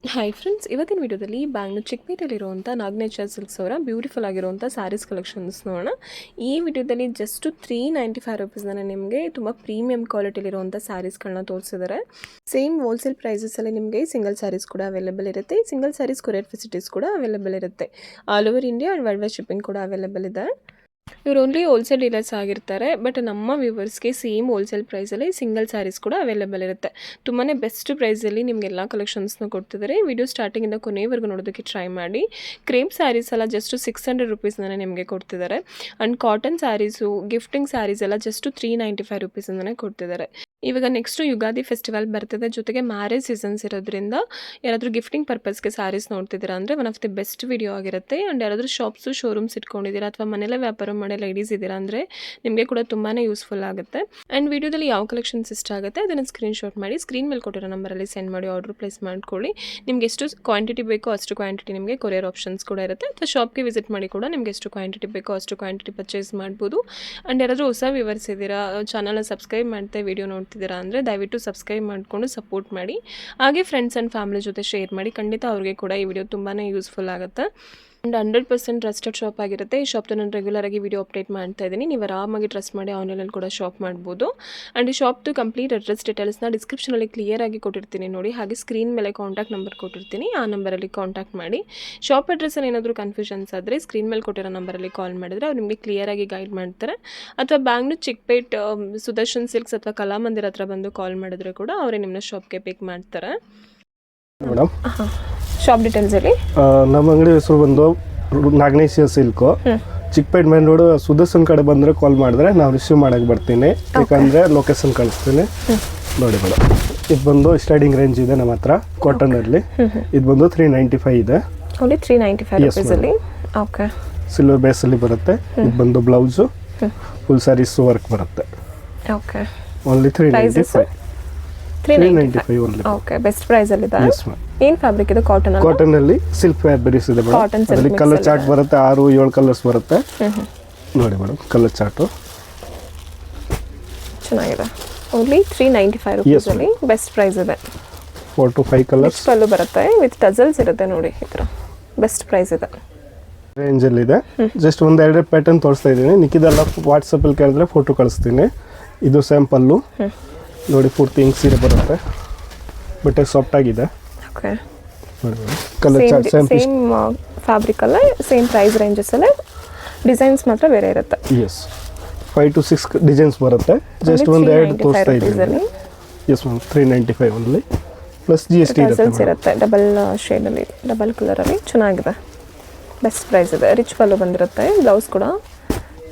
Hi friends, ಇವತ್ತಿನ ವಿಡಿಯೋದಲ್ಲಿ Bangalore ಚಿಕ್ಕಪೇಟೆಯಲ್ಲಿರುವಂಥ ನಾಗನೇಚರ್ silks ಅವರ ಬ್ಯೂಟಿಫುಲ್ ಆಗಿರುವಂಥ ಸ್ಯಾರೀಸ್ ಕಲೆಕ್ಷನ್ಸ್ ನೋಡೋಣ. ಈ ವಿಡಿಯೋದಲ್ಲಿ ಜಸ್ಟ್ 395 ರುಪೀಸ್ನ ನಿಮಗೆ ತುಂಬ ಪ್ರೀಮಿಯಂ ಕ್ವಾಲಿಟಿಲಿರುವಂಥ ಸ್ಯಾರೀಸ್ಗಳನ್ನ ತೋರಿಸಿದ್ದಾರೆ. ಸೇಮ್ ಹೋಲ್ಸೇಲ್ ಪ್ರೈಸಸಲ್ಲಿ ನಿಮಗೆ ಸಿಂಗಲ್ ಸ್ಯಾರೀಸ್ ಕೂಡ ಅವೈಲೇಬಲ್ ಇರುತ್ತೆ. ಸಿಂಗಲ್ ಸ್ಯಾರೀಸ್ ಕೊರಿಯರ್ ಫೆಸಿಲಿಟೀಸ್ ಕೂಡ ಅವೈಲೇಬಲ್ ಇರುತ್ತೆ. All over India and world wide shipping ಕೂಡ ಅವೈಲೇಬಲ್ ಇದೆ. ಇವರು ಓನ್ಲಿ ಹೋಲ್ಸೇಲ್ ಡೀಲರ್ಸ್ ಆಗಿರ್ತಾರೆ. ಬಟ್ ನಮ್ಮ ವ್ಯೂವರ್ಸ್ಗೆ ಸೇಮ್ ಹೋಲ್ಸೇಲ್ ಪ್ರೈಸಲ್ಲಿ ಸಿಂಗಲ್ ಸ್ಯಾರೀಸ್ ಕೂಡ ಅವೈಲೇಬಲ್ ಇರುತ್ತೆ. ತುಂಬಾ ಬೆಸ್ಟ್ ಪ್ರೈಸಲ್ಲಿ ನಿಮಗೆಲ್ಲ ಕಲೆಕ್ಷನ್ಸ್ನ ಕೊಡ್ತಿದ್ದಾರೆ. ವಿಡಿಯೋ ಸ್ಟಾರ್ಟಿಂಗಿಂದ ಕೊನೆವರೆಗೂ ನೋಡೋದಕ್ಕೆ ಟ್ರೈ ಮಾಡಿ. ಕ್ರೇಪ್ ಸ್ಯಾರೀಸ್ ಎಲ್ಲ ಜಸ್ಟ್ 600 ರುಪೀಸ್ನೇ ನಿಮಗೆ ಕೊಡ್ತಿದ್ದಾರೆ. And cotton sarees, gifting sarees ಎಲ್ಲ ಜಸ್ಟ್ 395 ರುಪೀಸಿಂದನೇ ಕೊಡ್ತಿದ್ದಾರೆ. ಇವಾಗ ನೆಕ್ಸ್ಟು ಯುಗಾದಿ ಫೆಸ್ಟಿವಲ್ ಬರ್ತದೆ, ಜೊತೆಗೆ ಮ್ಯಾರೇಜ್ ಸೀಸನ್ಸ್ ಇರೋದ್ರಿಂದ ಯಾರಾದರೂ ಗಿಫ್ಟಿಂಗ್ ಪರ್ಪಸ್ಗೆ ಸ್ಯಾರೀಸ್ ನೋಡ್ತಿದ್ದೀರಾ ಅಂದರೆ one of the best video ಆಗಿರುತ್ತೆ. ಆ್ಯಂಡ್ ಯಾರಾದರೂ ಶಾಪ್ಸು ಶೋರೂಮ್ಸ್ ಇಟ್ಕೊಂಡಿದ್ದೀರಾ ಅಥವಾ ಮನೆಯಲ್ಲೇ ವ್ಯಾಪಾರ ಮಾಡೋ ಲೇಡೀಸ್ ಇದ್ದೀರಾ ಅಂದರೆ ನಿಮಗೆ ಕೂಡ ತುಂಬಾ ಯೂಸ್ಫುಲ್ ಆಗುತ್ತೆ. ಆ್ಯಂಡ್ ವಿಡಿಯೋದಲ್ಲಿ ಯಾವ ಕಲೆಕ್ಷನ್ಸ್ ಇಷ್ಟ ಆಗುತ್ತೆ ಅದನ್ನು ಸ್ಕ್ರೀನ್ಶಾಟ್ ಮಾಡಿ ಸ್ಕ್ರೀನ್ ಮೇಲೆ ಕೊಟ್ಟಿರೋ ನಂಬರಲ್ಲಿ ಸೆಂಡ್ ಮಾಡಿ ಆರ್ಡರ್ ಪ್ಲೇಸ್ ಮಾಡ್ಕೊಳ್ಳಿ. ನಿಮ್ಗೆ ಎಷ್ಟು ಕ್ವಾಂಟಿಟಿ ಬೇಕೋ ಅಷ್ಟು ಕ್ವಾಂಟಿಟಿ ನಿಮಗೆ ಕೊರಿಯರ್ ಆಪ್ಷನ್ಸ್ ಕೂಡ ಇರುತ್ತೆ. ಅಥವಾ ಶಾಪ್ಗೆ ವಿಸಿಟ್ ಮಾಡಿ ಕೂಡ ನಿಮಗೆ ಎಷ್ಟು ಕ್ವಾಂಟಿಟಿ ಬೇಕೋ ಅಷ್ಟು ಕ್ವಾಂಟಿಟಿ ಪರ್ಚೇಸ್ ಮಾಡ್ಬೋದು. ಆ್ಯಂಡ್ ಯಾರಾದರೂ ಹೊಸ ವ್ಯೂವರ್ಸ್ ಇದ್ದೀರಾ, ಚಾನಲ್ನ ಸಬ್ಸ್ಕ್ರೈಬ್ ಮಾಡ್ತಾ ವಿಡಿಯೋ ನೋಡ್ತಿದ್ದೀರಾ ಅಂದರೆ ದಯವಿಟ್ಟು ಸಬ್ಸ್ಕ್ರೈಬ್ ಮಾಡಿಕೊಂಡು ಸಪೋರ್ಟ್ ಮಾಡಿ. ಹಾಗೆ ಫ್ರೆಂಡ್ಸ್ ಆ್ಯಂಡ್ ಫ್ಯಾಮಿಲಿ ಜೊತೆ ಶೇರ್ ಮಾಡಿ. ಖಂಡಿತ ಅವ್ರಿಗೆ ಕೂಡ ಈ ವಿಡಿಯೋ ತುಂಬಾ ಯೂಸ್ಫುಲ್ ಆಗುತ್ತೆ. ಆ್ಯಂಡ್ 100% ಟ್ರಸ್ಟೆಡ್ ಶಾಪ್ ಆಗಿರುತ್ತೆ. ಈ ಶಾಪ್ದು ನಾನು ರೆಗ್ಯುಲರಾಗಿ ವಿಡಿಯೋ ಅಪ್ಡೇಟ್ ಮಾಡ್ತಾ ಇದ್ದೀನಿ. ನೀವು ಆರಾಮಾಗಿ ಟ್ರಸ್ಟ್ ಮಾಡಿ ಆನ್ಲೈನಲ್ಲಿ ಕೂಡ ಶಾಪ್ ಮಾಡ್ಬೋದು. ಆ್ಯಂಡ್ ಈ ಶಾಪ್ದು ಕಂಪ್ಲೀಟ್ ಅಡ್ರೆಸ್ ಡೀಟೇಲ್ಸ್ನ ಡಿಸ್ಕ್ರಿಪ್ಷನಲ್ಲಿ ಕ್ಲಿಯರಾಗಿ ಕೊಟ್ಟಿರ್ತೀನಿ ನೋಡಿ. ಹಾಗೆ ಸ್ಕ್ರೀನ್ ಮೇಲೆ ಕಾಂಟ್ಯಾಕ್ಟ್ ನಂಬರ್ ಕೊಟ್ಟಿರ್ತೀನಿ, ಆ ನಂಬರಲ್ಲಿ ಕಾಂಟ್ಯಾಕ್ಟ್ ಮಾಡಿ. ಶಾಪ್ ಅಡ್ರೆಸ್ಸಲ್ಲಿ ಏನಾದರೂ ಕನ್ಫ್ಯೂಷನ್ಸ್ ಆದರೆ ಸ್ಕ್ರೀನ್ ಮೇಲೆ ಕೊಟ್ಟಿರೋ ನಂಬರಲ್ಲಿ ಕಾಲ್ ಮಾಡಿದ್ರೆ ಅವ್ರು ನಿಮಗೆ ಕ್ಲಿಯರಾಗಿ ಗೈಡ್ ಮಾಡ್ತಾರೆ. ಅಥವಾ ಬ್ಯಾಂಗ್ಳೂರ್ ಚಿಕ್ಕಪೇಟ್ ಸುದರ್ಶನ್ ಸಿಲ್ಕ್ಸ್ ಅಥವಾ ಕಲಾಮಂದಿರ ಹತ್ರ ಬಂದು ಕಾಲ್ ಮಾಡಿದ್ರೆ ಕೂಡ ಅವರೇ ನಿಮ್ಮನ್ನ ಶಾಪ್ಗೆ ಪಿಕ್ ಮಾಡ್ತಾರೆ. ಮೇಡಮ್, ಶಾಪ್ ಡೀಟೇಲ್ಸ್ ಹೇಳಿ. ನಮ್ಮ ಅಂಗಡಿ ಹೆಸರು ಬಂದು Naganeshwara silk, Chickpet main road Sudarshan ಕಡೆ ಬಂದರೆ ಕಾಲ್ ಮಾಡಿದ್ರೆ ನಾವು ರಿಸೀವ್ ಮಾಡಕ್ಕೆ ಬರ್ತೀನಿ. ಯಾಕಂದರೆ ಲೊಕೇಶನ್ ಕಳಿಸ್ತೀನಿ ನೋಡಿ ಮೇಡಮ್. ಇದು ಬಂದು ಸ್ಟಾರ್ಟಿಂಗ್ ರೇಂಜ್ ಇದೆ ನಮ್ಮ ಹತ್ರ ಕಾಟನಲ್ಲಿ. ಇದು ಬಂದು 395 ಇದೆ. ಓನ್ಲಿ 395 ರುಪೀಸಲ್ಲಿ. ಓಕೆ, ಸಿಲ್ವರ್ ಬೇಸಲ್ಲಿ ಬರುತ್ತೆ. ಇದು ಬಂದು ಬ್ಲೌಸು ಫುಲ್ ಸ್ಯಾರೀಸ್ ವರ್ಕ್ ಬರುತ್ತೆ. Okay, only 395 only. Okay, best ಪ್ರೈಸಲ್ಲಿ ಇದೆ. Yes ma'am. ಏನು ಫ್ಯಾಬ್ರಿಕ್ ಇದು? ಕಾಟನ್ ಕಾಟನಲ್ಲಿ ಸಿಲ್ಕ್ ಫ್ಯಾಬ್ರಿಕ್ಸ್ ಇದೆ ಮೇಡಮ್. ಅದರಲ್ಲಿ ಕಲರ್ ಚಾರ್ಟ್ ಬರುತ್ತೆ, 6-7 ಕಲರ್ಸ್ ಬರುತ್ತೆ ನೋಡಿ ಮೇಡಮ್. ಕಲರ್ ಚಾರ್ಟು ಚೆನ್ನಾಗಿದೆ. ಓನ್ಲಿ 395 ರುಪೀಸಲ್ಲಿ ಬೆಸ್ಟ್ ಪ್ರೈಸ್ ಇದೆ. 4 to 5 ಕಲರ್ಸ್ ಕಲ್ಲು ಬರುತ್ತೆ, ವಿತ್ ಟಜಲ್ಸ್ ಇರುತ್ತೆ ನೋಡಿ. ಈ ಥರ ಬೆಸ್ಟ್ ಪ್ರೈಸ್ ಇದೆ. ರೇಂಜಲ್ಲಿ ಇದೆ. ಜಸ್ಟ್ ಒಂದೆರಡು ಪ್ಯಾಟರ್ನ್ ತೋರಿಸ್ತಾ ಇದ್ದೀನಿ. ನಿಕ್ಕಿದೆಲ್ಲ ವಾಟ್ಸಪ್ಪಲ್ಲಿ ಕೇಳಿದ್ರೆ ಫೋಟೋ ಕಳಿಸ್ತೀನಿ. ಇದು ಸ್ಯಾಂಪಲ್ಲು ನೋಡಿ. ಪೂರ್ತಿ ಹಿಂಗೆ ಸೀರೆ ಬರುತ್ತೆ, ಬಟ್ಟೆ ಸಾಫ್ಟ್ ಆಗಿದೆ. Okay, colour chart same fabric ಅಲ್ಲ, ಸೇಮ್ ಪ್ರೈಸ್ ರೇಂಜಸ್ಸಲ್ಲೇ ಡಿಸೈನ್ಸ್ ಮಾತ್ರ ಬೇರೆ ಇರುತ್ತೆ. ಎಸ್, 5 to 6 ಡಿಸೈನ್ಸ್ ಬರುತ್ತೆ. ಜಸ್ಟ್ ಒಂದೆರಡು ತೋರಿಸ್ತಾ ಇದ್ದೀನಿ. Yes ma'am, 395 only plus GST ಇರುತ್ತೆ. ಡಬಲ್ ಶೇಡಲ್ಲಿ, ಡಬಲ್ ಕಲರಲ್ಲಿ ಚೆನ್ನಾಗಿದೆ. ಬೆಸ್ಟ್ ಪ್ರೈಸ್ ಇದೆ. ರಿಚ್ ಪಲ್ಲು ಬಂದಿರುತ್ತೆ. ಬ್ಲೌಸ್ ಕೂಡ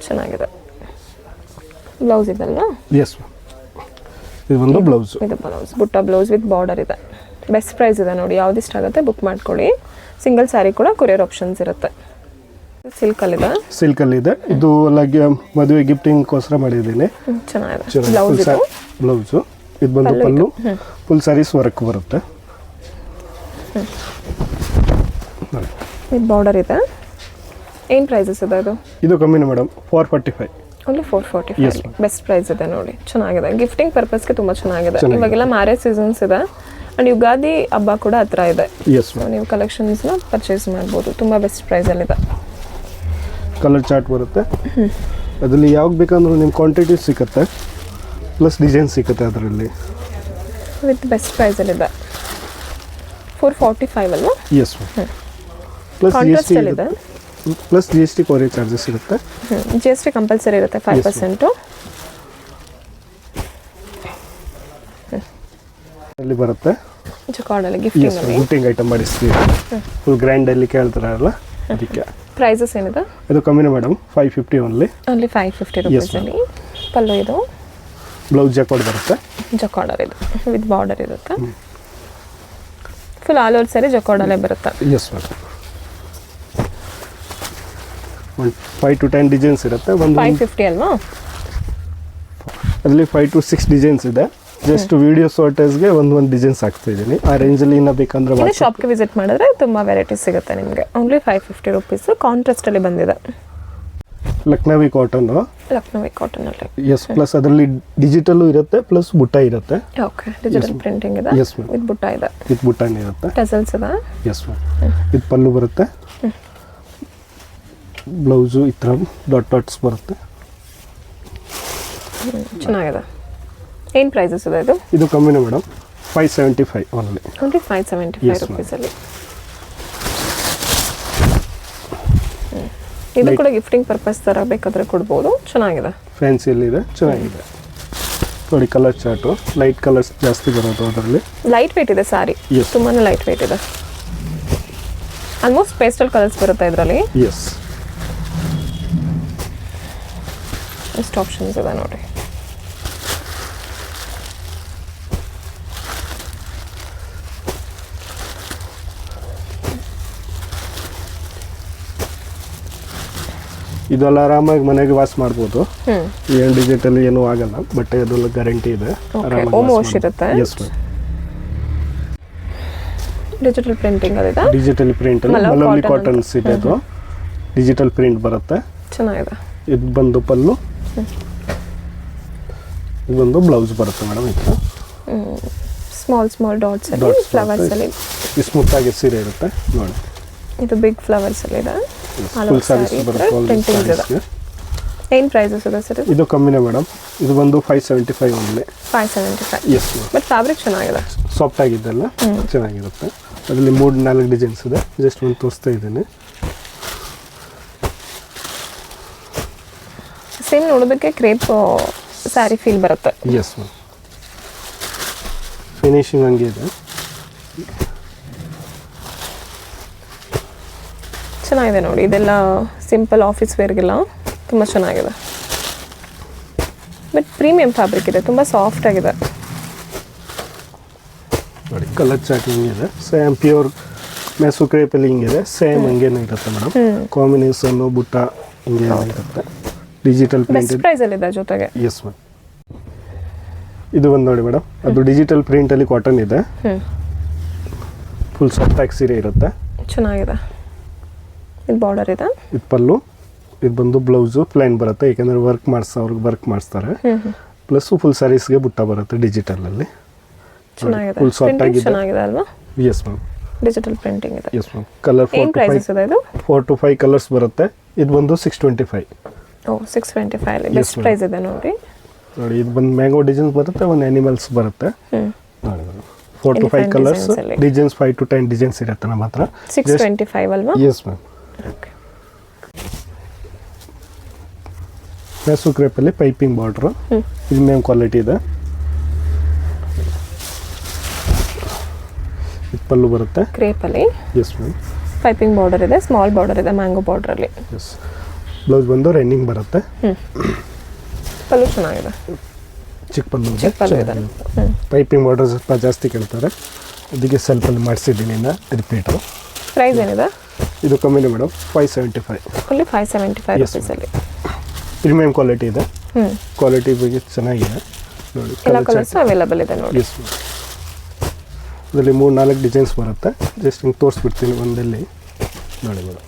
ಚೆನ್ನಾಗಿದೆ. ಬ್ಲೌಸ್ ಇದಲ್ಲ? ಎಸ್ ಮ್ಯಾಮ್, ಇದು ಒಂದು ಬ್ಲೌಸ್. ಇದು ಬ್ಲೌಸ್, ಬುಟ್ಟ ಬ್ಲೌಸ್ ವಿತ್ ಬಾರ್ಡರ್ ಇದೆ. ಬೆಸ್ಟ್ ಪ್ರೈಸ್ ಇದೆ ನೋಡಿ. ಯಾವ್ದು ಇಷ್ಟ ಆಗುತ್ತೆ ಬುಕ್ ಮಾಡ್ಕೊಳ್ಳಿ. ಸಿಂಗಲ್ ಸ್ಯಾರಿ ಕೂಡ ಕೊರಿಯರ್ ಆಪ್ಷನ್ಸ್ ಇರುತ್ತೆ. ಸಿಲ್ಕಲ್ಲಿದೆ. ಸಿಲ್ಕಲ್ಲಿದೆ. ಇದು ಮದುವೆ ಗಿಫ್ಟಿಂಗ್ಗೋಸ್ಕರ ಮಾಡಿದ್ದೀನಿ. ಚೆನ್ನಾಗಿದೆ. Blouse blouse. ಇದು ಬಂದು ಪಲ್ಲು ಫುಲ್ ಸ್ಯಾರೀಸ್ ವರ್ಕ್ ಬರುತ್ತೆ. ವಿತ್ ಬಾರ್ಡರ್ ಇದೆ. ಏನು ಪ್ರೈಸಸ್ ಇದೆ ಅದು? ಇದು ಕಮ್ಮಿನೇ ಮೇಡಮ್, 445. ಓನ್ಲಿ 445. ಬೆಸ್ಟ್ ಪ್ರೈಸ್ ಇದೆ ನೋಡಿ. ಚೆನ್ನಾಗಿದೆ. ಗಿಫ್ಟಿಂಗ್ ಪರ್ಪಸ್ಗೆ ತುಂಬ ಚೆನ್ನಾಗಿದೆ. ಇವಾಗೆಲ್ಲ ಮ್ಯಾರೇಜ್ ಸೀಸನ್ಸ್ ಇದೆ ಆ್ಯಂಡ್ ಯುಗಾದಿ ಹಬ್ಬ ಕೂಡ ಹತ್ರ ಇದೆ. ನೀವು ಕಲೆಕ್ಷನ್ಸ್ನ ಪರ್ಚೇಸ್ ಮಾಡ್ಬೋದು. ತುಂಬ ಬೆಸ್ಟ್ ಪ್ರೈಸಲ್ಲಿದೆ. ಕಲರ್ ಚಾರ್ಟ್ ಬರುತ್ತೆ. ಅದರಲ್ಲಿ ಯಾವಾಗ ಬೇಕಂದ್ರೂ ನಿಮ್ಮ ಕ್ವಾಂಟಿಟಿ ಸಿಗುತ್ತೆ, ಪ್ಲಸ್ ಡಿಸೈನ್ ಸಿಗುತ್ತೆ ಅದರಲ್ಲಿ. With best ಪ್ರೈಸಲ್ಲಿದೆ. 445 ಅಲ್ವಾ? ಎಸ್ ಪ್ಲಸ್ GST ಇದೆ. ಪ್ಲಸ್ GST ಕೊರಿಯರ್ ಚಾರ್ಜಸ್ ಇರುತ್ತೆ. GST ಕಂಪಲ್ಸರಿ ಇರುತ್ತೆ 5%. ಅಲ್ಲಿ ಬರುತ್ತೆ. ಜಕಾರ್ಡಲ್ಲಿ ಗಿಫ್ಟಿಂಗ್ ಐಟಮ್ ಮಾಡಿಸ್ತೀವಿ. ಫುಲ್ ಗ್ರ್ಯಾಂಡಲ್ಲಿ ಕೇಳ್ತಾರಲ್ಲ ಅದಕ್ಕೆ. ಪ್ರೈಸಸ್ ಏನಿದೆ? ಇದು ಕಮ್ಮಿನೇ ಮೇಡಮ್, 550 ಓನ್ಲಿ. 550 ರುಪೀಸಲ್ಲಿ. ಪಲ್ಲು ಇದು ಬ್ಲೌಸ್ ಜಕಾರ್ಡ್ ಬರುತ್ತೆ. ಜಕಾರ್ಡರ್ ಇದು ವಿತ್ ಬಾರ್ಡರ್ ಇರುತ್ತೆ. ಫುಲ್ ಆಲ್ ಓವರ್ ಸ್ಯಾರಿ ಜಕಾರ್ಡಲ್ಲೇ ಬರುತ್ತೆ. Yes madam. 5 to 10 ಡಿಸೈನ್ಸ್ ಇರುತ್ತೆ. 550 ಅಲ್ವಾ? ಅದರಲ್ಲಿ 5 to 6 ಡಿಸೈನ್ಸ್ ಇದೆ. ಜಸ್ಟ್ ವಿಡಿಯೋ ಶಾರ್ಟೇಜ್ಗೆ ಒಂದು ಡಿಸೈನ್ಸ್ ಹಾಕ್ತಾ ಇದ್ದೀನಿ. ಆ ರೇಂಜಲ್ಲಿ ಇನ್ನೂ ಬೇಕಂದ್ರೆ ಶಾಪ್ಗೆ ವಿಸಿಟ್ ಮಾಡಿದ್ರೆ ತುಂಬ ವೆರೈಟೀಸ್ ಸಿಗುತ್ತೆ ನಿಮಗೆ. ಓನ್ಲಿ 550 ರುಪೀಸ್. ಕಾಂಟ್ರಾಸ್ಟಲ್ಲಿ ಬಂದಿದೆ. ಲಕ್ನವಿ ಕಾಟನ್ನು. ಲಕ್ನೋವಿ ಕಾಟನಲ್ಲಿ. ಎಸ್, ಪ್ಲಸ್ ಅದರಲ್ಲಿ ಡಿಜಿಟಲ್ ಇರುತ್ತೆ ಪ್ಲಸ್ ಬುಟ್ಟ ಇರುತ್ತೆ. ಓಕೆ, ಡಿಜಿಟಲ್ ಪ್ರಿಂಟಿಂಗ್ ಇದೆ. Yes ma'am. ವಿತ್ ಬುಟ್ಟ ಇದೆ. ವಿತ್ ಬುಟ್ಟಾನ್ ಇರುತ್ತೆ. ಟಸಲ್ಸ್ ಇದೆ. Yes ma'am. ಇದು ಪಲ್ಲು ಬರುತ್ತೆ. ಬ್ಲೌಸು ಈ ಥರ ಡಾಟ್ಸ್ ಬರುತ್ತೆ. ಚೆನ್ನಾಗಿದೆ. ಏನು ಪ್ರೈಸಸ್ ಇದೆ ಇದು? ಇದು ಕಮ್ಮಿನೇ ಮೇಡಮ್, 575 ಓನ್ಲಿ. ಓನ್ಲಿ 575 ರುಪೀಸಲ್ಲಿ. ಇದು ಕೂಡ ಗಿಫ್ಟಿಂಗ್ ಪರ್ಪಸ್ ಥರ ಬೇಕಾದರೆ ಕೊಡ್ಬೋದು. ಚೆನ್ನಾಗಿದೆ. ಫ್ಯಾನ್ಸಿಯಲ್ಲಿದೆ, ಚೆನ್ನಾಗಿದೆ. ನೋಡಿ ಕಲರ್ ಚಾರ್ಟು, ಲೈಟ್ ಕಲರ್ಸ್ ಜಾಸ್ತಿ ಬರೋದು ಅದರಲ್ಲಿ. ಲೈಟ್ ವೆಯ್ಟ್ ಇದೆ ಸಾರಿ, ತುಂಬಾ ಲೈಟ್ ವೆಯ್ಟ್ ಇದೆ. ಆಲ್ಮೋಸ್ಟ್ ಪೇಸ್ಟಲ್ ಕಲರ್ಸ್ ಬರುತ್ತೆ ಇದರಲ್ಲಿ. ಎಸ್. ಎಷ್ಟು ಆಪ್ಷನ್ಸ್ ಇದೆ ನೋಡಿ. ಇದೆಲ್ಲ ಆರಾಮಾಗಿ ಮನೆಗೆ ವಾಶ್ ಮಾಡ್ಬೋದು. ಏನು ಡಿಜಿಟಲ್ ಏನೂ ಆಗಲ್ಲ, ಬಟ್ ಅದೆಲ್ಲ ಗ್ಯಾರಂಟಿ ಇದೆ. ಹೋಮ್ ವಾಶ್ ಇರುತ್ತೆ. Yes ma'am. ಡಿಜಿಟಲ್ ಪ್ರಿಂಟಿಂಗ್ ಅಲ್ಲಿದೆ. ಡಿಜಿಟಲ್ ಪ್ರಿಂಟ್ ಮಲೋಲಿ ಕಾಟನ್ಸ್ ಇದೆ. ಇದು ಡಿಜಿಟಲ್ ಪ್ರಿಂಟ್ ಬರುತ್ತೆ. ಚೆನ್ನಾಗಿದೆ. ಇದು ಬಂದು ಪಲ್ಲು, ಇದು ಬಂದು ಬ್ಲೌಸ್ ಬರುತ್ತೆ ಮೇಡಮ್. ಇದು ಸ್ಮಾಲ್ ಡಾಟ್ಸ್ ಅಲ್ಲಿ ಫ್ಲವರ್ಸ್ ಅಲ್ಲಿ ಸ್ಮೂತ್ ಆಗಿ ಸೀರೆ ಇರುತ್ತೆ ನೋಡಿ. ಇದು ಬಿಗ್ ಫ್ಲವರ್ಸ್ ಅಲ್ಲಿ ಇದೆ. ಫುಲ್ ಸ್ಯಾರೀಸ್ ಬರುತ್ತೆ. ಏನು ಪ್ರೈಸಸ್ ಇದೆ ಸರ್? ಇದು ಕಮ್ಮಿನೇ ಮೇಡಮ್. ಇದು ಬಂದು 575 only. 575. Yes ma'am. But fabric ಚೆನ್ನಾಗಿದೆ. ಸಾಫ್ಟ್ ಆಗಿದ್ದೆಲ್ಲ ಚೆನ್ನಾಗಿರುತ್ತೆ. ಅದರಲ್ಲಿ 3-4 ಡಿಸೈನ್ಸ್ ಇದೆ. ಜಸ್ಟ್ ಒಂದು ತೋರಿಸ್ತಾ ಇದ್ದೀನಿ. ಸೇಮ್ ನೋಡೋದಕ್ಕೆ ಕ್ರೇಪ್ ಸ್ಯಾರಿ ಫೀಲ್ ಬರುತ್ತೆ. Yes ma'am. ಫಿನಿಶಿಂಗ್ ಹಂಗೆ ಇದೆ. ಚೆನ್ನಾಗಿದೆ ನೋಡಿ. ಇದೆಲ್ಲ ಸಿಂಪಲ್ ಆಫೀಸ್ ವೇರ್ಗೆಲ್ಲ ತುಂಬ ಚೆನ್ನಾಗಿದೆ. ಬಟ್ ಪ್ರೀಮಿಯಂ ಫ್ಯಾಬ್ರಿಕ್ ಇದೆ, ತುಂಬ ಸಾಫ್ಟ್ ಆಗಿದೆ ನೋಡಿ. ಕಲರ್ ಚಾರ್ಟ್ ಹಿಂಗಿದೆ. ಸೇಮ್ ಪ್ಯೂರ್ ಮೆಸು ಕ್ರೇಪಲ್ಲಿ ಹಿಂಗಿದೆ. ಸೇಮ್ ಹಂಗೇನೆ ಇರುತ್ತೆ ಮೇಡಮ್. ಕಾಂಬಿನೇಷನ್ನು ಬುಟ್ಟ ಹಿಂಗೆ ಇರುತ್ತೆ. ಡಿಜಿಟಲ್ ಪ್ರಿಂಟ್ ಪ್ರೈಸಲ್ಲಿ ಇದೆ ಜೊತೆಗೆ. S ma'am. ಇದು ಒಂದು ನೋಡಿ ಮೇಡಮ್, ಅದು ಡಿಜಿಟಲ್ ಪ್ರಿಂಟಲ್ಲಿ ಕಾಟನ್ ಇದೆ. ಫುಲ್ ಸಾಫ್ಟ್ ಆಗಿ ಸೀರೆ ಇರುತ್ತೆ. ಚೆನ್ನಾಗಿದೆ. ಇದು ಬಾರ್ಡರ್ ಇದೆ. ಇದು ಪಲ್ಲು, ಇದು ಬಂದು ಬ್ಲೌಸು ಪ್ಲೈನ್ ಬರುತ್ತೆ. ಯಾಕೆಂದರೆ ಅವ್ರಿಗೆ ವರ್ಕ್ ಮಾಡಿಸ್ತಾರೆ. ಪ್ಲಸ್ ಫುಲ್ ಸ್ಯಾರೀಸ್ಗೆ ಬುಟ್ಟ ಬರುತ್ತೆ ಡಿಜಿಟಲಲ್ಲಿ. ಚೆನ್ನಾಗಿದೆ. ಫುಲ್ ಸಾಫ್ಟ್ ಆಗಿದೆ. ಚೆನ್ನಾಗಿದೆ ಅಲ್ವಾ? Yes ma'am. ಡಿಜಿಟಲ್ ಪ್ರಿಂಟಿಂಗ್ ಇದೆ. Yes ma'am. Colour 4 to 5 colours ಬರುತ್ತೆ. ಇದು ಬಂದು 625. ಓ, 625 ಅಲ್ಲಿ ಬೆಸ್ಟ್ ಪ್ರೈಸ್ ಇದೆ ನೋಡಿ. ನೋಡಿ ಇದು ಬಂದು ಮ್ಯಾಂಗೋ ಡಿಸೈನ್ಸ್ ಬರುತ್ತೆ, ಒಂದು ಆನಿಮಲ್ಸ್ ಬರುತ್ತೆ. ನೋಡಿ 4 to 5 colours designs, 5 to 10 designs ಇರುತ್ತೆ ನಮ್ಮ ಹತ್ರ. 625 ಅಲ್ವಾ? Yes ma'am. ಮೆಸು ಕ್ರೇಪಲ್ಲಿ ಪೈಪಿಂಗ್ ಬಾರ್ಡ್ರು. ಇದು ಮೇಮ್ ಕ್ವಾಲಿಟಿ ಇದೆ. ಇದು ಪಲ್ಲು ಬರುತ್ತೆ ಕ್ರೇಪಲ್ಲಿ. Yes ma'am. ಪೈಪಿಂಗ್ ಬಾರ್ಡರ್ ಇದೆ, ಸ್ಮಾಲ್ ಬಾರ್ಡರ್ ಇದೆ ಮ್ಯಾಂಗೋ ಬಾರ್ಡ್ರಲ್ಲಿ. ಎಸ್. ಬ್ಲೌಸ್ ಬಂದು ರನ್ನಿಂಗ್ ಬರುತ್ತೆ. ಪಲ್ಲು ಚೆನ್ನಾಗಿದೆ. ಚಿಕ್ಕ ಪಲ್ಲು ಇದೆ. ಪೈಪಿಂಗ್ ಬಾರ್ಡರ್ ಸ್ವಲ್ಪ ಜಾಸ್ತಿ ಕೇಳ್ತಾರೆ, ಅದಕ್ಕೆ ಸ್ವಲ್ಪಲ್ಲಿ ಮಾಡಿಸಿದ್ದೀನಿ ರಿಪೀಟು. ಪ್ರೈಸ್ ಏನಿದೆ? ಇದು ಕಮ್ಮಿನೇ ಮೇಡಮ್, 575. ಓನ್ಲಿ 575 ರುಪೀಸಲ್ಲಿ. ಪ್ರೀಮಿಯಂ ಕ್ವಾಲಿಟಿ ಇದೆ. ಕ್ವಾಲಿಟಿ ಬಗ್ಗೆ ಚೆನ್ನಾಗಿದೆ ನೋಡಿ. ಎಲ್ಲ ಕಲರ್ಸ್ ಅವೈಲೇಬಲ್ ಇದೆ ನೋಡಿ. Yes ma'am. ಇದರಲ್ಲಿ 3-4 ಡಿಸೈನ್ಸ್ ಬರುತ್ತೆ. ಜಸ್ಟ್ ಹಿಂಗೆ ತೋರಿಸ್ಬಿಡ್ತೀನಿ ಒಂದಲ್ಲಿ ನೋಡಿ ಮೇಡಮ್.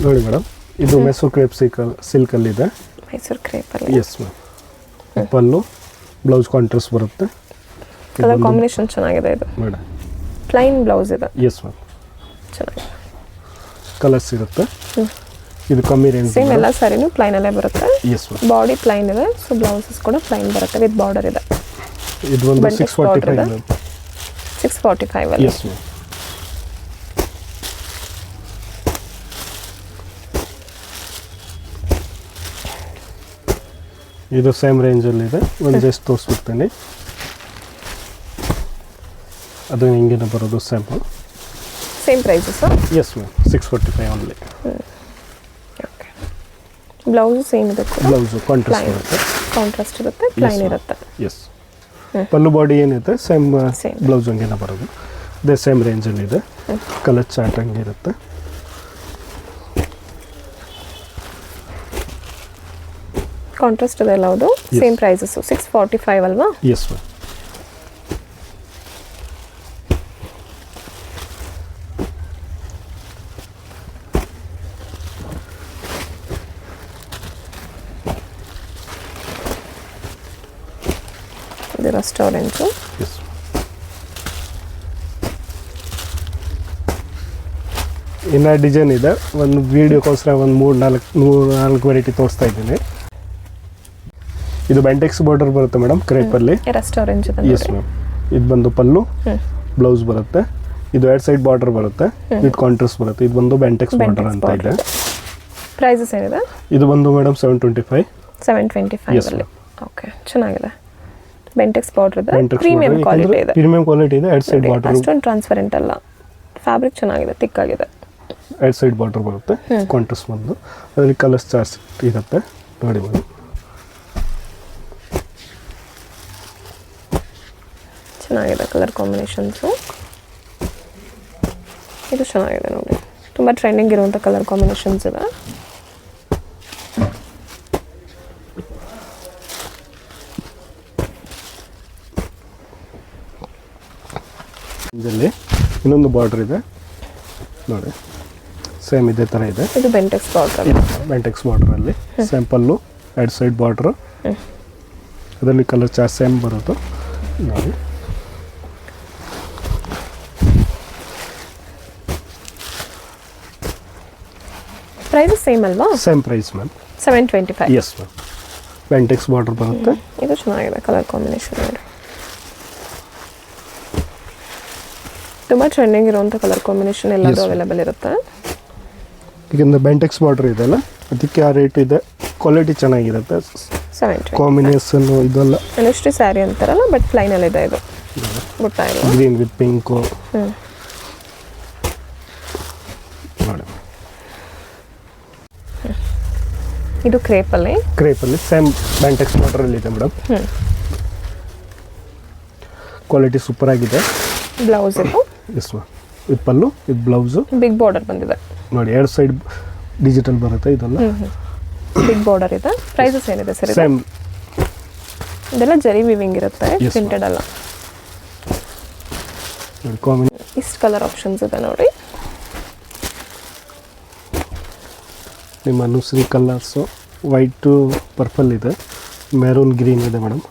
ನೋಡಿ ಮೇಡಮ್, ಇದು ಮೆಸು ಕ್ರೇಪ್ ಸಿಲ್ಕಲ್ಲಿದೆ. ಮೈಸೂರು ಕ್ರೇಪಲ್ಲಿ. Yes ma'am. Pallu, blouse contrast ಬರುತ್ತೆ. ಕಲರ್ ಕಾಂಬಿನೇಷನ್ ಚೆನ್ನಾಗಿದೆ ಇದು ಮೇಡಮ್. ಪ್ಲೈನ್ ಬ್ಲೌಸ್ ಇದೆ. Yes ma'am. ಚೆನ್ನಾಗಿದೆ. ಕಲರ್ಸ್ ಇರುತ್ತೆ. ಇದು ಕಮ್ಮಿ ರೇಂಜ್. ಸೇಮ್ ಎಲ್ಲ ಸ್ಯಾರಿನೂ ಪ್ಲೈನಲ್ಲೇ ಬರುತ್ತೆ. Yes ma'am. ಬಾಡಿ ಪ್ಲೈನ್ ಇದೆ, ಸೊ ಬ್ಲೌಸಸ್ ಕೂಡ ಪ್ಲೈನ್ ಬರುತ್ತೆ ವಿತ್ ಬಾರ್ಡರ್ ಇದೆ. ಇದು ಒಂದು 645. 645 ಅಲ್ಲಿ. Yes ma'am. ಇದು ಸೇಮ್ ರೇಂಜಲ್ಲಿದೆ. ಒಂದು ಜಸ್ಟ್ ತೋರಿಸ್ಬಿಡ್ತೀನಿ. ಅದು ಹಿಂಗೇನೆ ಬರೋದು sample. Same prices? Yes ma'am. 645 only. Okay. Blouse same ಇದೆ. ಬ್ಲೌಸು ಕಾಂಟ್ರಾಸ್ಟ್ ಇರುತ್ತೆ. ಕಾಂಟ್ರಾಸ್ಟ್ ಇರುತ್ತೆ, ಪ್ಲೈನ್ ಇರುತ್ತೆ. ಎಸ್. ಪಲ್ಲು ಬಾಡಿ ಏನಿದೆ ಸೇಮ್ ಬ್ಲೌಸ್ ಹಂಗೇನೆ ಬರೋದು. ಇದೇ ಸೇಮ್ ರೇಂಜಲ್ಲಿದೆ. ಕಲರ್ ಚಾರ್ಟ್ ಹಂಗೆ ಇರುತ್ತೆ. ಕಾಂಟ್ರಾಸ್ಟ್ ಇದೆ ಎಲ್ಲ ಹೌದು. ಸೇಮ್ ಪ್ರೈಸಸ್ಸು 645 ಅಲ್ವಾ? Yes ma'am. ಇದು ರೆಸ್ಟೋರೆಂಟು. ಎಸ್. ಇನ್ನು ಡಿಸೈನ್ ಇದೆ, ಒಂದು ವೀಡಿಯೋಕ್ಕೋಸ್ಕರ ಒಂದು 3-4 ವೆರೈಟಿ ತೋರಿಸ್ತಾ ಇದ್ದೀನಿ. ಇದು ಬೆಂಟೆಕ್ಸ್ ಬಾರ್ಡರ್ ಬರುತ್ತೆ ಮೇಡಮ್, ಕ್ರೇಪಲ್ಲಿ. Restaurant yes ma'am. ಇದು ಬಂದು ಪಲ್ಲು, ಬ್ಲೌಸ್ ಬರುತ್ತೆ. ಇದು 2 ಸೈಡ್ ಬಾರ್ಡರ್ ಬರುತ್ತೆ, ವಿತ್ ಕಾಂಟ್ರಾಸ್ಟ್ ಬರುತ್ತೆ. ಇದು ಬಂದು ಬೆಂಟೆಕ್ಸ್ ಬಾರ್ಡರ್ ಅಂತ ಇದೆ. ಪ್ರೈಸಸ್ ಏನಿದೆ? ಇದು ಬಂದು ಮೇಡಮ್ 725. 725 ಅಲ್ಲಿ. ಓಕೆ, ಚೆನ್ನಾಗಿದೆ. ಬೆಂಟೆಕ್ಸ್ ಬಾರ್ಡರ್ ಇದೆ, ಪ್ರೀಮಿಯಂ ಕ್ವಾಲಿಟಿ ಇದೆ. ಪ್ರೀಮಿಯಂ ಕ್ವಾಲಿಟಿ ಇದೆ. 2 ಸೈಡ್ ಬಾರ್ಡರ್, ಅಷ್ಟೊಂದು ಟ್ರಾನ್ಸ್ಪರೆಂಟ್ ಅಲ್ಲ, ಫ್ಯಾಬ್ರಿಕ್ ಚೆನ್ನಾಗಿದೆ, ಥಿಕ್ ಆಗಿದೆ. 2 ಸೈಡ್ ಬಾರ್ಡರ್ ಬರುತ್ತೆ, ಕಾಂಟ್ರಾಸ್ಟ್ ಬಂದು ಅದರಲ್ಲಿ ಕಲರ್ಸ್ ಚಾರ್ಜ್ ಇರುತ್ತೆ ನೋಡಿ ಮೇಡಮ್. ಚೆನ್ನಾಗಿದೆ ಕಲರ್ ಕಾಂಬಿನೇಷನ್ಸು. ಇದು ಚೆನ್ನಾಗಿದೆ ನೋಡಿ, ತುಂಬ ಟ್ರೆಂಡಿಂಗ್ ಇರುವಂಥ ಕಲರ್ ಕಾಂಬಿನೇಷನ್ಸ್ ಇದೆ. ಇದರಲ್ಲಿ ಇನ್ನೊಂದು ಬಾರ್ಡರ್ ಇದೆ ನೋಡಿ, ಸೇಮ್ ಇದೇ ಥರ ಇದೆ. ಇದು ಬೆಂಟೆಕ್ಸ್ ಬಾರ್ಡರ್. ಬೆಂಟೆಕ್ಸ್ ಬಾರ್ಡ್ರಲ್ಲಿ ಸ್ಯಾಂಪಲ್ಲು 2 ಸೈಡ್ ಬಾರ್ಡ್ರು, ಅದರಲ್ಲಿ ಕಲರ್ ಚಾರ್ಜ್ ಸೇಮ್ ಬರೋದು ನೋಡಿ. ಪ್ರೈಸ್ ಸೇಮ್ ಅಲ್ವಾ? Same price ma'am, 725. Yes ma'am. Bentex border ಬರುತ್ತೆ. ಇದು ಚೆನ್ನಾಗಿದೆ ಕಲರ್ ಕಾಂಬಿನೇಷನ್ ನೋಡಿ, ತುಂಬ ಟ್ರೆಂಡಿಂಗ್ ಇರುವಂಥ ಕಲರ್ ಕಾಂಬಿನೇಷನ್ ಎಲ್ಲದೂ ಅವೈಲೇಬಲ್ ಇರುತ್ತೆ. ಈಗಿಂದ ಬೆಂಟೆಕ್ಸ್ ಬಾರ್ಡರ್ ಇದೆಲ್ಲ, ಅದಕ್ಕೆ ಆ ರೇಟ್ ಇದೆ. ಕ್ವಾಲಿಟಿ ಚೆನ್ನಾಗಿರುತ್ತೆ, 720. ಕಾಂಬಿನೇಷನ್ ಇದೆಲ್ಲ ಅನುಷ್ಠಿ ಸ್ಯಾರಿ ಅಂತಾರಲ್ಲ, ಬಟ್ ಪ್ಲೈನಲ್ಲಿ ಇದೆ. ಇದು ಬುಟ್ಟ ಇಲ್ಲ, ಗ್ರೀನ್ ವಿತ್ ಪಿಂಕು ನೋಡಿ. ಇದು ಕ್ರೇಪಲ್ಲಿ. ಕ್ರೇಪಲ್ಲಿ ಸೇಮ್ ಬೆಂಟೆಕ್ಸ್ ಬಾರ್ಡರಲ್ಲಿ ಇದೆ ಮೇಡಮ್. ಕ್ವಾಲಿಟಿ ಸೂಪರ್ ಆಗಿದೆ. ಬ್ಲೌಸ್ ಇದು. S ma'am. ಇದು ಪಲ್ಲು, ಇದು ಬ್ಲೌಸು. ಬಿಗ್ ಬಾರ್ಡರ್ ಬಂದಿದೆ ನೋಡಿ, 2 ಸೈಡ್ ಡಿಜಿಟಲ್ ಬರುತ್ತೆ ಇದೆಲ್ಲ. ಬಿಗ್ ಬಾರ್ಡರ್ ಇದೆ. ಪ್ರೈಸಸ್ ಏನಿದೆ ಸರ್? ಸೇಮ್. ಇದೆಲ್ಲ ಜರಿ ವಿವಿಂಗ್ ಇರುತ್ತೆ, ಪ್ರಿಂಟೆಡ್ ಅಲ್ಲ. ಇಷ್ಟು ಕಲರ್ ಆಪ್ಷನ್ಸ್ ಇದೆ ನೋಡಿ. ನಿಮ್ಮ ನುಸ್ರಿ ಕಲರ್ಸು ವೈಟು, ಪರ್ಪಲ್ ಇದೆ, ಮೆರೂನ್ ಗ್ರೀನ್ ಇದೆ ಮೇಡಮ್.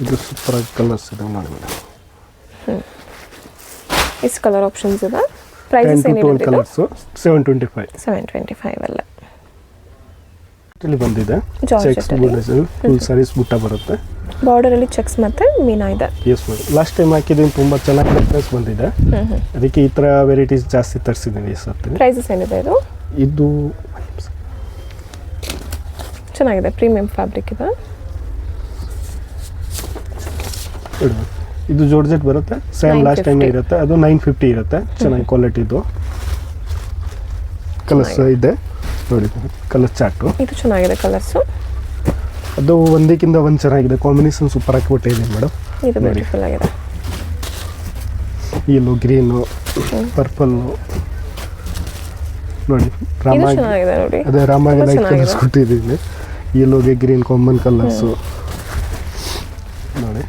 ಇದು ಸೂಪರ್ ಆಗಿ ಕಲರ್ಸ್ ಇದೆ ನೋಡಿ ಮೇಡಮ್. ಇಷ್ಟು ಕಲರ್ ಆಪ್ಷನ್ಸ್ ಇದೆ. ಪ್ರೈಸಸ್ ಏನಿದೆ? ಕಲರ್ಸು 725. 725 ಅಲ್ಲ. ಇಲ್ಲಿ ಬಂದಿದೆ ಚೆಕ್ಸ್ ಫುಲ್ ಸಾರೀಸ್ ಬುಟ್ಟ ಬರುತ್ತೆ. ಬಾರ್ಡರ್ ಅಲ್ಲಿ ಚೆಕ್ಸ್ ಮತ್ತೆ ಮೀನಾ ಇದೆ. Yes madam. ಲಾಸ್ಟ್ ಟೈಮ್ ಹಾಕಿದ್ದೀನಿ, ತುಂಬ ಚೆನ್ನಾಗಿ ರೆಸ್ಪಾನ್ಸ್ ಬಂದಿದೆ. ಅದಕ್ಕೆ ಈ ಥರ ವೆರೈಟೀಸ್ ಜಾಸ್ತಿ ತರಿಸಿದ್ದೀನಿ ಈ ಸರ್ತಿ. ಪ್ರೈಸಸ್ ಏನಿದೆ ಇದು? ಇದು ಚೆನ್ನಾಗಿದೆ, ಪ್ರೀಮಿಯಂ ಫ್ಯಾಬ್ರಿಕ್ ಇದೆ. ಇದು ಜೋರ್ಜೆಟ್ ಬರುತ್ತೆ, ಸೇಮ್ ಲಾಸ್ಟ್ ಟೈಮ್ ಇರುತ್ತೆ. ಅದು 950 ಇರುತ್ತೆ. ಚೆನ್ನಾಗಿ ಕ್ವಾಲಿಟಿದು ಕಲರ್ಸ್ ಇದೆ ನೋಡಿ, ಕಲರ್ ಚಾರ್ಟು. ಇದು ಚೆನ್ನಾಗಿದೆ ಕಲರ್ಸು. ಅದು ಒಂದಕ್ಕಿಂತ ಒಂದು ಚೆನ್ನಾಗಿದೆ, ಕಾಂಬಿನೇಷನ್ ಸೂಪರ್ ಆಗಿ ಕೊಟ್ಟಿದ್ದೀನಿ ಮೇಡಮ್. ಇದು ಬ್ಯೂಟಿಫುಲ್ ಆಗಿದೆ. ಇಲ್ಲೂ ಗ್ರೀನು, ಪರ್ಪಲ್ಲು ನೋಡಿ. ಚೆನ್ನಾಗಿದೆ ನೋಡಿ, ಅದೇ ರಾಮಾಗೆ ಲೈಟ್ ಕಲರ್ಸ್ ಕೊಟ್ಟಿದ್ದೀನಿ. ಇಲ್ಲೋಗೆ ಗ್ರೀನ್ ಕಾಮನ್ ಕಲರ್ಸು ನೋಡಿ.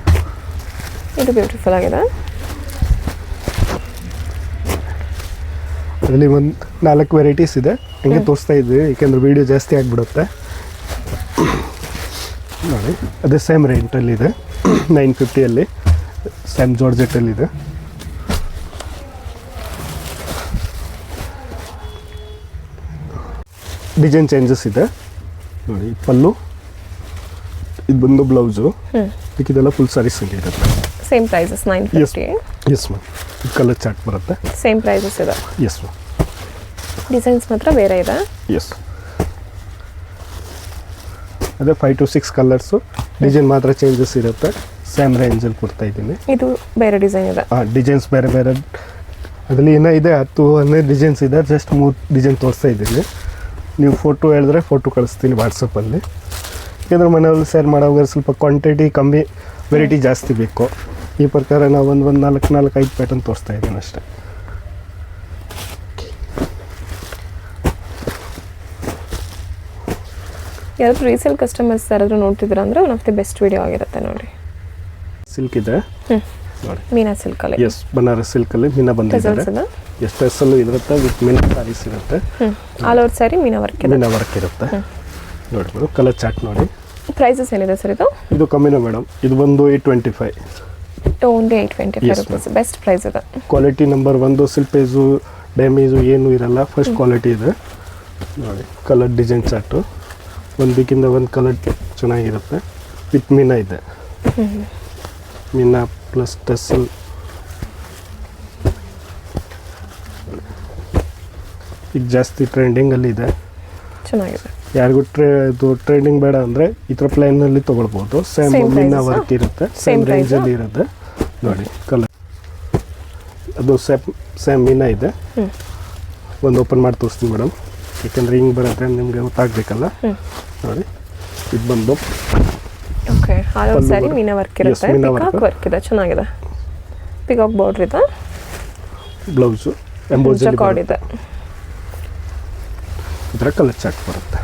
ಇದು ಬ್ಯೂಟಿಫುಲ್ ಆಗಿದೆ. ಅದರಲ್ಲಿ ಒಂದು 4 ವೆರೈಟೀಸ್ ಇದೆ, ಹಂಗೆ ತೋರಿಸ್ತಾ ಇದ್ವಿ, ಏಕೆಂದರೆ ವೀಡಿಯೋ ಜಾಸ್ತಿ ಆಗಿಬಿಡುತ್ತೆ ನೋಡಿ. ಅದೇ ಸೇಮ್ ರೇಂಟಲ್ಲಿದೆ, 950ಅಲ್ಲಿ, ಸೇಮ್ ಜಾರ್ಜೆಟ್ಟಲ್ಲಿದೆ. ಡಿಸೈನ್ ಚೇಂಜಸ್ ಇದೆ ನೋಡಿ. ಪಲ್ಲು, ಇದು ಬಂದು ಬ್ಲೌಸು, ಇದಕ್ಕೆಲ್ಲ ಫುಲ್ ಸಾರೀಸ್ ಹಂಗೆ ಇರುತ್ತೆ. Same prices 950. Yes ma'am. ಇದು ಕಲರ್ ಚಾರ್ಟ್ ಬರುತ್ತೆ. ಸೇಮ್ ಪ್ರೈಸಸ್ ಇದೆ. Yes ma'am. ಡಿಸೈನ್ಸ್ ಮಾತ್ರ ಬೇರೆ ಇದೆ. ಎಸ್. ಅದೇ 5 to 6 ಕಲರ್ಸು, ಡಿಸೈನ್ ಮಾತ್ರ ಚೇಂಜಸ್ ಇರುತ್ತೆ. ಸೇಮ್ ರೇಂಜಲ್ಲಿ ಕೊಡ್ತಾ ಇದ್ದೀನಿ. ಇದು ಬೇರೆ ಡಿಸೈನ್ ಇದೆ. ಡಿಸೈನ್ಸ್ ಬೇರೆ ಬೇರೆ, ಅದರಲ್ಲಿ ಏನೋ ಇದೆ 10-15 ಡಿಸೈನ್ಸ್ ಇದೆ. ಜಸ್ಟ್ 3 ಡಿಸೈನ್ ತೋರಿಸ್ತಾ ಇದ್ದೀನಿ. ನೀವು ಫೋಟೋ ಹೇಳಿದ್ರೆ ಫೋಟೋ ಕಳಿಸ್ತೀನಿ ವಾಟ್ಸಪ್ಪಲ್ಲಿ. ಯಾಕೆಂದರೆ ಮನೆಯಲ್ಲಿ ಶೇರ್ ಮಾಡೋವಾಗ ಸ್ವಲ್ಪ ಕ್ವಾಂಟಿಟಿ ಕಮ್ಮಿ, ವೆರೈಟಿ ಜಾಸ್ತಿ ಬೇಕು. ಈ ಪ್ರಕಾರ ನಾವು ಒಂದು 4-5 ಪ್ಯಾಟರ್ನ್ ತೋರಿಸ್ತಾ ಇದ್ದೀನಿ ಅಷ್ಟೇ. ಯಾರಾದರೂ ರೀಸೇಲ್ ಕಸ್ಟಮರ್ಸ್ ಯಾರಾದರೂ ನೋಡ್ತಿದ್ರ ಅಂದರೆ one of the best video ಆಗಿರುತ್ತೆ ನೋಡಿ. ಸಿಲ್ಕ್ ಇದೆ ನೋಡಿ. ಮೀನಾ ಸಿಲ್ಕಲ್ಲಿ ಎಸ್ ಬನಾರಸ್ ಸಿಲ್ಕಲ್ಲಿ ಮೀನಾ ಬಂದಿದ್ದಾರೆ. ಎಷ್ಟು ಡ್ರೆಸ್ಸಲ್ಲೂ ಇರುತ್ತೆ ವಿತ್ ಮೀನಾ ಸ್ಯಾರೀಸ್ ಇರುತ್ತೆ. ಆಲ್ ಓವರ್ ಸ್ಯಾರಿ ಮೀನಾ ವರ್ಕ್ ಇದೆ. ಮೀನಾ ವರ್ಕ್ ಇರುತ್ತೆ ನೋಡಿ ಮೇಡಮ್. ಕಲರ್ ಚಾರ್ಟ್ ನೋಡಿ. ಪ್ರೈಸಸ್ ಏನಿದೆ ಸರ್ ಇದು? ಇದು ಕಮ್ಮಿನೇ ಮೇಡಮ್. ಇದು ಬಂದು 825. Only 825 rupees. ಬೆಸ್ಟ್ ಪ್ರೈಸ್ ಇದೆ. Quality number 1. ಸಿಲ್ಪೇಜು ಡ್ಯಾಮೇಜು ಏನೂ ಇರಲ್ಲ. ಫಸ್ಟ್ ಕ್ವಾಲಿಟಿ ಇದೆ ನೋಡಿ. ಕಲರ್ ಡಿಸೈನ್ ಚಾರ್ಟು ಒಂದಕ್ಕಿಂತ ಒಂದು ಕಲರ್ ಚೆನ್ನಾಗಿರುತ್ತೆ. ವಿತ್ ಮೀನಾ ಇದೆ. ಮೀನಾ ಪ್ಲಸ್ ಟೆಸಲ್. ಈಗ ಜಾಸ್ತಿ ಟ್ರೆಂಡಿಂಗಲ್ಲಿ ಇದೆ. ಚೆನ್ನಾಗಿದೆ. ಯಾರಿಗೂ ಇದು ಟ್ರೆಂಡಿಂಗ್ ಬೇಡ ಅಂದರೆ ಈ ಥರ ಪ್ಲೈನಲ್ಲಿ ತೊಗೊಳ್ಬೋದು. ಸೇಮ್ ಮೀನಾ ವರ್ಕ್ ಇರುತ್ತೆ. ಸೇಮ್ ರೇಂಜಲ್ಲಿ ಇರುತ್ತೆ ನೋಡಿ. ಕಲರ್ ಅದು ಸೇಮ್ ಮೀನಾ ಇದೆ. ಒಂದು ಓಪನ್ ಮಾಡಿ ತೋರಿಸ್ತೀನಿ ಮೇಡಮ್, ಯಾಕೆಂದರೆ ಹಿಂಗೆ ಬರುತ್ತೆ ನಿಮಗೆ ಗೊತ್ತಾಗಬೇಕಲ್ಲ ನೋಡಿ. ಇದು ಬಂದು ಓಕೆ ಆಲ್ ಓವರ್ ಸ್ಯಾರಿ ಮೀನಾ ವರ್ಕ್ ಇರುತ್ತೆ. ಪಿಕಾಕ್ ವರ್ಕ್ ಇದೆ, ಚೆನ್ನಾಗಿದೆ. ಪಿಕಾಕ್ ಬಾರ್ಡರ್ ಇದೆ. ಬ್ಲೌಸು ಎಂಬೋಜ್ ಕಾರ್ಡ್ ಇದೆ. ಇದರ ಕಲರ್ ಚಾರ್ಟ್ ಬರುತ್ತೆ.